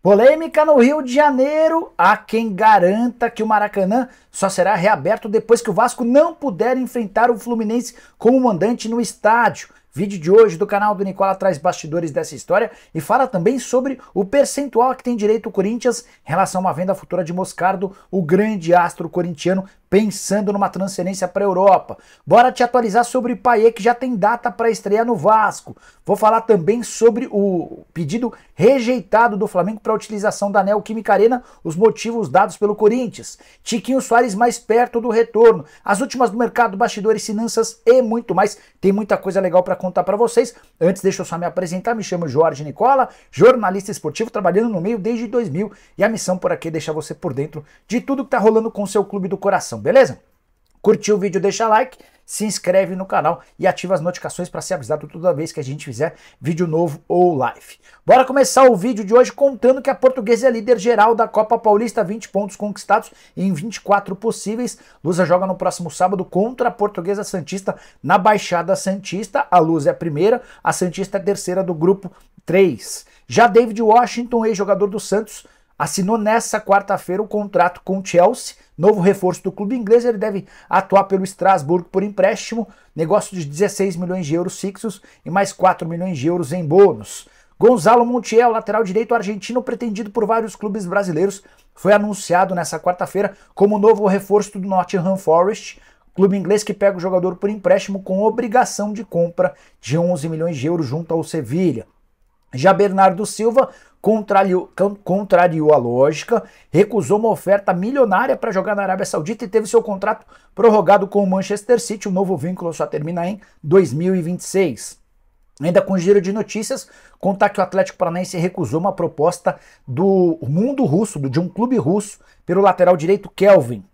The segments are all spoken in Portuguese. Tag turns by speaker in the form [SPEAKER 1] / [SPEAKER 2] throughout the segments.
[SPEAKER 1] Polêmica no Rio de Janeiro. Há quem garanta que o Maracanã só será reaberto depois que o Vasco não puder enfrentar o Fluminense como mandante no estádio. Vídeo de hoje do canal do Nicola traz bastidores dessa história e fala também sobre o percentual a que tem direito o Corinthians em relação a uma venda futura de Moscardo, o grande astro corintiano, pensando numa transferência para a Europa. Bora te atualizar sobre o Payet, que já tem data para estrear no Vasco. Vou falar também sobre o pedido rejeitado do Flamengo para a utilização da Neoquímica Arena, os motivos dados pelo Corinthians. Tiquinho Soares mais perto do retorno, as últimas do mercado, bastidores, finanças e muito mais. Tem muita coisa legal para contar para vocês. Antes, deixa eu só me apresentar. Me chamo Jorge Nicola, jornalista esportivo, trabalhando no meio desde 2000. E a missão por aqui é deixar você por dentro de tudo que tá rolando com o seu clube do coração, beleza? Curtiu o vídeo, deixa like, se inscreve no canal e ativa as notificações para ser avisado toda vez que a gente fizer vídeo novo ou live. Bora começar o vídeo de hoje contando que a Portuguesa é líder geral da Copa Paulista, 20 pontos conquistados em 24 possíveis. Lusa joga no próximo sábado contra a Portuguesa Santista na Baixada Santista. A Lusa é a primeira, a Santista é a terceira do grupo 3. Já David Washington, ex-jogador do Santos, assinou nessa quarta-feira o contrato com o Chelsea, novo reforço do clube inglês. Ele deve atuar pelo Strasbourg por empréstimo, negócio de 16 milhões de euros fixos e mais 4 milhões de euros em bônus. Gonzalo Montiel, lateral direito argentino pretendido por vários clubes brasileiros, foi anunciado nessa quarta-feira como novo reforço do Nottingham Forest, clube inglês que pega o jogador por empréstimo com obrigação de compra de 11 milhões de euros junto ao Sevilha. Já Bernardo Silva contrariou a lógica, recusou uma oferta milionária para jogar na Arábia Saudita e teve seu contrato prorrogado com o Manchester City. O novo vínculo só termina em 2026. Ainda com giro de notícias, contar que o Atlético Paranaense recusou uma proposta do mundo russo, de um clube russo, pelo lateral direito Kelvin.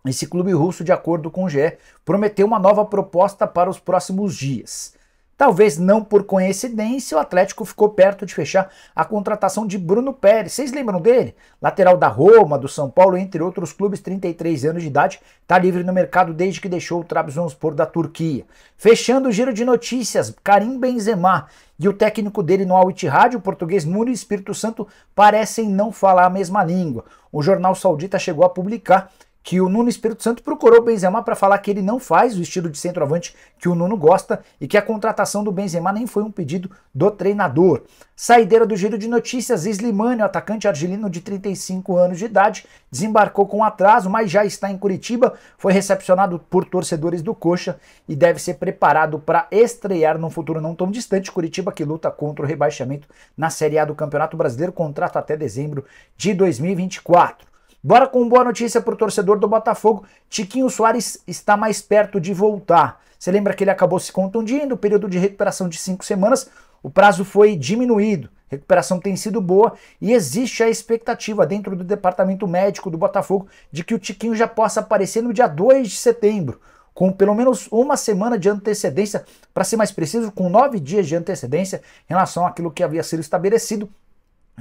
[SPEAKER 1] Esse clube russo, de acordo com o GE, prometeu uma nova proposta para os próximos dias. Talvez não por coincidência, o Atlético ficou perto de fechar a contratação de Bruno Pérez. Vocês lembram dele? Lateral da Roma, do São Paulo, entre outros clubes, 33 anos de idade, está livre no mercado desde que deixou o Trabzonspor da Turquia. Fechando o giro de notícias, Karim Benzema e o técnico dele no Al Ittihad, o português Nuno Espírito Santo, parecem não falar a mesma língua. O jornal saudita chegou a publicar que o Nuno Espírito Santo procurou o Benzema para falar que ele não faz o estilo de centroavante que o Nuno gosta e que a contratação do Benzema nem foi um pedido do treinador. Saideira do giro de notícias, Slimani, o atacante argelino de 35 anos de idade, desembarcou com atraso, mas já está em Curitiba, foi recepcionado por torcedores do Coxa e deve ser preparado para estrear num futuro não tão distante. Curitiba, que luta contra o rebaixamento na Série A do Campeonato Brasileiro, contrato até dezembro de 2024. Bora com boa notícia para o torcedor do Botafogo. Tiquinho Soares está mais perto de voltar. Você lembra que ele acabou se contundindo, o período de recuperação de 5 semanas, o prazo foi diminuído. A recuperação tem sido boa e existe a expectativa dentro do departamento médico do Botafogo de que o Tiquinho já possa aparecer no dia 2 de setembro, com pelo menos uma semana de antecedência, para ser mais preciso, com 9 dias de antecedência em relação àquilo que havia sido estabelecido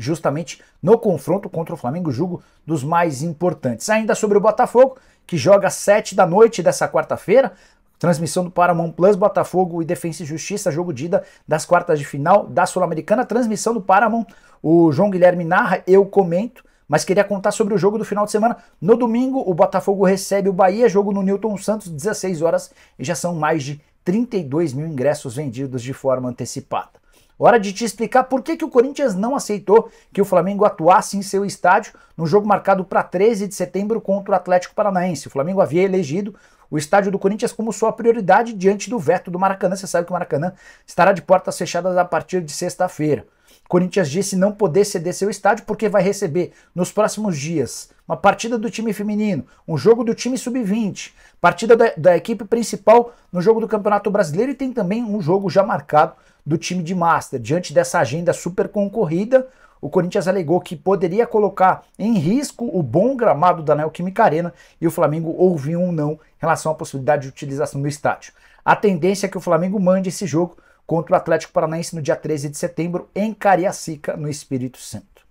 [SPEAKER 1] justamente no confronto contra o Flamengo, jogo dos mais importantes. Ainda sobre o Botafogo, que joga às 7 da noite dessa quarta-feira, transmissão do Paramount Plus, Botafogo e Defensa e Justiça, jogo de ida das quartas de final da Sul-Americana, transmissão do Paramount, o João Guilherme narra, eu comento, mas queria contar sobre o jogo do final de semana. No domingo, o Botafogo recebe o Bahia, jogo no Newton Santos, 16 horas, e já são mais de 32 mil ingressos vendidos de forma antecipada. Hora de te explicar por que o Corinthians não aceitou que o Flamengo atuasse em seu estádio no jogo marcado para 13 de setembro contra o Atlético Paranaense. O Flamengo havia elegido o estádio do Corinthians como sua prioridade diante do veto do Maracanã. Você sabe que o Maracanã estará de portas fechadas a partir de sexta-feira. O Corinthians disse não poder ceder seu estádio porque vai receber nos próximos dias uma partida do time feminino, um jogo do time sub-20, partida da equipe principal no jogo do Campeonato Brasileiro e tem também um jogo já marcado do time de Master. Diante dessa agenda super concorrida, o Corinthians alegou que poderia colocar em risco o bom gramado da Neoquímica Arena e o Flamengo ouviu um não em relação à possibilidade de utilização do estádio. A tendência é que o Flamengo mande esse jogo contra o Atlético Paranaense no dia 13 de setembro em Cariacica, no Espírito Santo.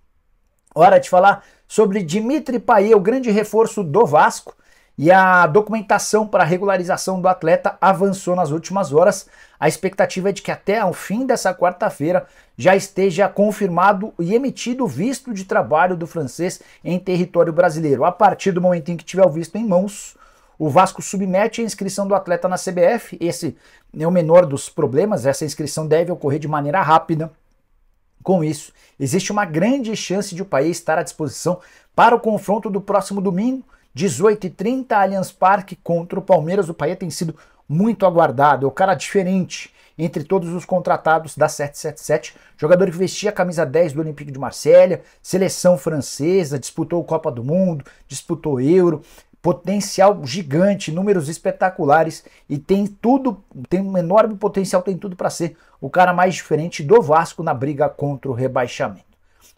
[SPEAKER 1] Hora de falar sobre Dimitri Payet, o grande reforço do Vasco. e a documentação para a regularização do atleta avançou nas últimas horas. A expectativa é de que até o fim dessa quarta-feira já esteja confirmado e emitido o visto de trabalho do francês em território brasileiro. A partir do momento em que tiver o visto em mãos, o Vasco submete a inscrição do atleta na CBF. Esse é o menor dos problemas, essa inscrição deve ocorrer de maneira rápida. Com isso, existe uma grande chance de o país estar à disposição para o confronto do próximo domingo, 18h30, Allianz Parque contra o Palmeiras. O Paê tem sido muito aguardado, é o cara diferente entre todos os contratados da 777, jogador que vestia a camisa 10 do Olympique de Marselha, seleção francesa, disputou Copa do Mundo, disputou Euro, potencial gigante, números espetaculares e tem tudo, tem um enorme potencial, tem tudo para ser o cara mais diferente do Vasco na briga contra o rebaixamento.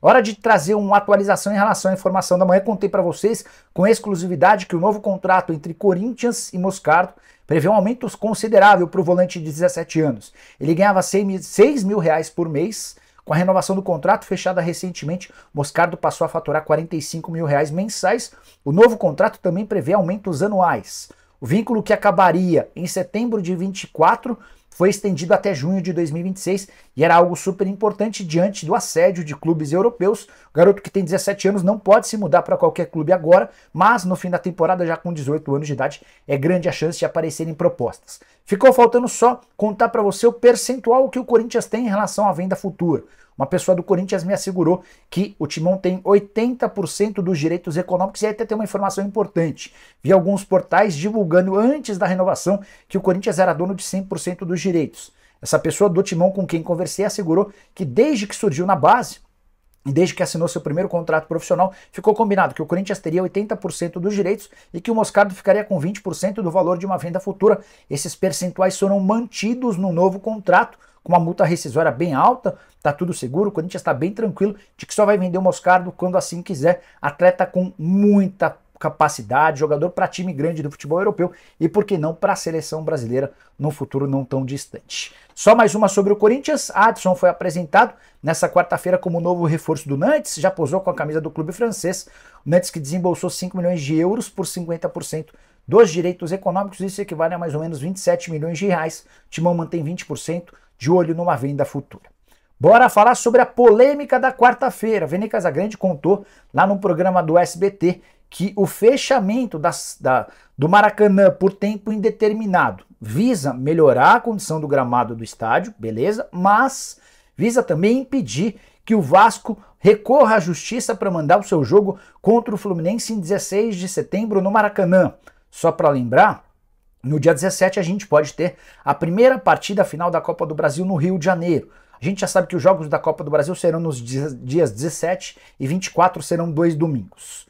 [SPEAKER 1] Hora de trazer uma atualização em relação à informação da manhã. Contei para vocês com exclusividade que o novo contrato entre Corinthians e Moscardo prevê um aumento considerável para o volante de 17 anos. Ele ganhava R$6 mil por mês. Com a renovação do contrato fechada recentemente, Moscardo passou a faturar R$45 mil mensais. O novo contrato também prevê aumentos anuais. O vínculo, que acabaria em setembro de 24, foi estendido até junho de 2026 e era algo super importante diante do assédio de clubes europeus. O garoto, que tem 17 anos, não pode se mudar para qualquer clube agora, mas no fim da temporada, já com 18 anos de idade, é grande a chance de aparecerem propostas. Ficou faltando só contar para você o percentual que o Corinthians tem em relação à venda futura. Uma pessoa do Corinthians me assegurou que o Timão tem 80% dos direitos econômicos, e aí até tem uma informação importante. Vi alguns portais divulgando antes da renovação que o Corinthians era dono de 100% dos direitos. Essa pessoa do Timão com quem conversei assegurou que desde que surgiu na base, e desde que assinou seu primeiro contrato profissional, ficou combinado que o Corinthians teria 80% dos direitos e que o Moscardo ficaria com 20% do valor de uma venda futura. Esses percentuais foram mantidos no novo contrato, com uma multa rescisória bem alta, tá tudo seguro. O Corinthians está bem tranquilo de que só vai vender o Moscardo quando assim quiser. Atleta com muita capacidade, jogador para time grande do futebol europeu e, por que não, para a seleção brasileira no futuro não tão distante. Só mais uma sobre o Corinthians. Adson foi apresentado nessa quarta-feira como novo reforço do Nantes, já posou com a camisa do clube francês. O Nantes, que desembolsou 5 milhões de euros por 50% dos direitos econômicos, isso equivale a mais ou menos 27 milhões de reais. O Timão mantém 20%, de olho numa venda futura. Bora falar sobre a polêmica da quarta-feira. Vene Casagrande contou lá no programa do SBT que o fechamento do Maracanã por tempo indeterminado visa melhorar a condição do gramado do estádio, beleza, mas visa também impedir que o Vasco recorra à justiça para mandar o seu jogo contra o Fluminense em 16 de setembro no Maracanã. Só para lembrar, no dia 17 a gente pode ter a primeira partida final da Copa do Brasil no Rio de Janeiro. A gente já sabe que os jogos da Copa do Brasil serão nos dias 17 e 24, serão 2 domingos.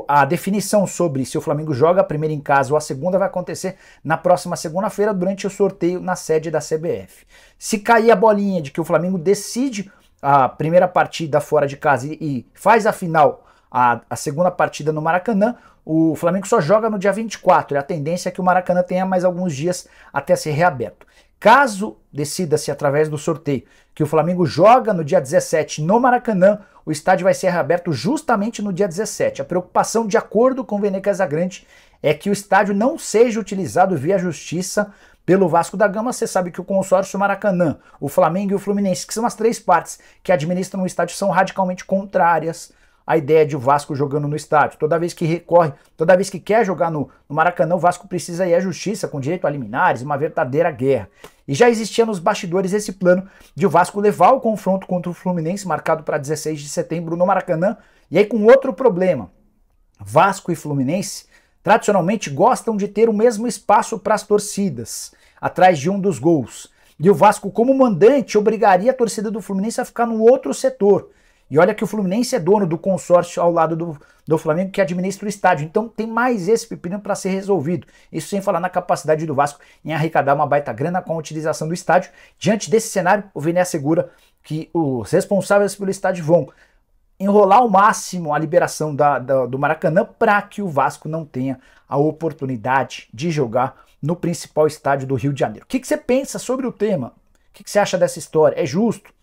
[SPEAKER 1] A definição sobre se o Flamengo joga a primeira em casa ou a segunda vai acontecer na próxima segunda-feira, durante o sorteio na sede da CBF. Se cair a bolinha de que o Flamengo decide a primeira partida fora de casa e faz a final, a segunda partida no Maracanã, o Flamengo só joga no dia 24, e a tendência é que o Maracanã tenha mais alguns dias até ser reaberto. Caso decida-se através do sorteio que o Flamengo joga no dia 17 no Maracanã, o estádio vai ser reaberto justamente no dia 17. A preocupação, de acordo com o Vene Casagrande, é que o estádio não seja utilizado via justiça pelo Vasco da Gama. Você sabe que o consórcio Maracanã, o Flamengo e o Fluminense, que são as três partes que administram o estádio, são radicalmente contrárias à ideia de o Vasco jogando no estádio. Toda vez que recorre, toda vez que quer jogar no Maracanã, o Vasco precisa ir à justiça com direito a liminares, uma verdadeira guerra. E já existia nos bastidores esse plano de o Vasco levar o confronto contra o Fluminense, marcado para 16 de setembro no Maracanã, e aí com outro problema. Vasco e Fluminense tradicionalmente gostam de ter o mesmo espaço para as torcidas, atrás de um dos gols. E o Vasco, como mandante, obrigaria a torcida do Fluminense a ficar no outro setor. E olha que o Fluminense é dono do consórcio ao lado do Flamengo, que administra o estádio. Então tem mais esse pepino para ser resolvido. Isso sem falar na capacidade do Vasco em arrecadar uma baita grana com a utilização do estádio. Diante desse cenário, o Vene assegura que os responsáveis pelo estádio vão enrolar ao máximo a liberação do Maracanã para que o Vasco não tenha a oportunidade de jogar no principal estádio do Rio de Janeiro. O que você pensa sobre o tema? O que você acha dessa história? É justo?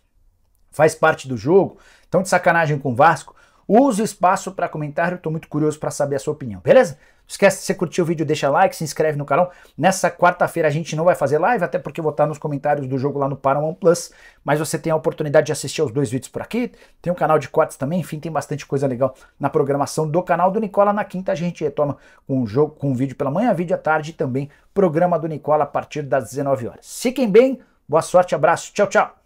[SPEAKER 1] Faz parte do jogo? Estão de sacanagem com o Vasco? use o espaço para comentário, estou muito curioso para saber a sua opinião, beleza? Não esquece, se você curtiu o vídeo, deixa like, se inscreve no canal. Nessa quarta-feira a gente não vai fazer live, até porque eu vou estar nos comentários do jogo lá no Paramount Plus, mas você tem a oportunidade de assistir aos 2 vídeos por aqui, tem um canal de cortes também, enfim, tem bastante coisa legal na programação do canal do Nicola. Na quinta a gente retoma com um jogo, com um vídeo pela manhã, vídeo à tarde e também programa do Nicola a partir das 19 horas. Fiquem bem, boa sorte, abraço, tchau, tchau!